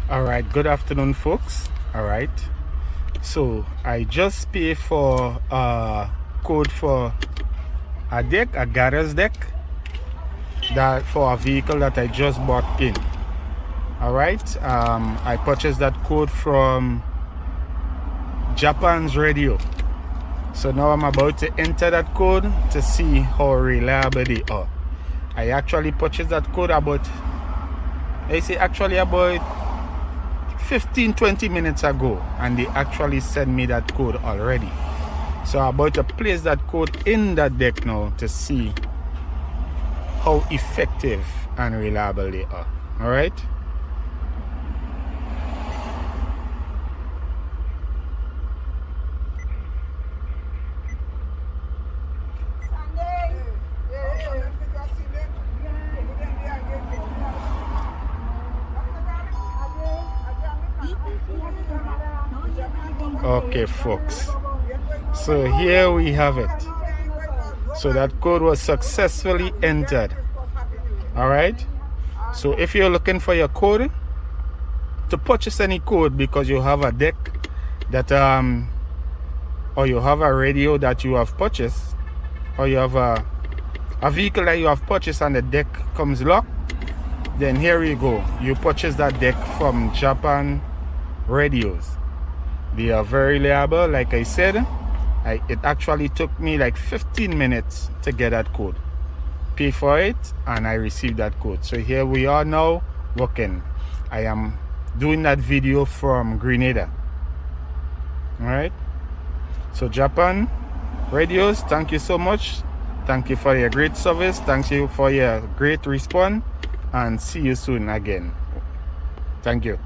All right, good afternoon, folks. All right, so I just pay for a code for a deck, a garage deck, that for a vehicle that I just bought in. All right, I purchased that code from Japan's radio. So now I'm about to enter that code to see how reliable they are. I actually purchased that code about 15-20 minutes ago, and they actually sent me that code already. So I'm about to place that code in that deck now to see how effective and reliable they are. All right. Okay, folks, so here we have it. So that code was successfully entered. All right, so if you're looking for your code to purchase any code because you have a deck that or you have a radio that you have purchased, or you have a vehicle that you have purchased and the deck comes locked, then here we go. You purchase that deck from Japan radios. They are very reliable. Like I said, it actually took me like 15 minutes to get that code. Pay for it and I received that code. So here we are now working. I am doing that video from Grenada. All right. So Japan radios, thank you so much. Thank you for your great service. Thank you for your great response, and see you soon again. Thank you.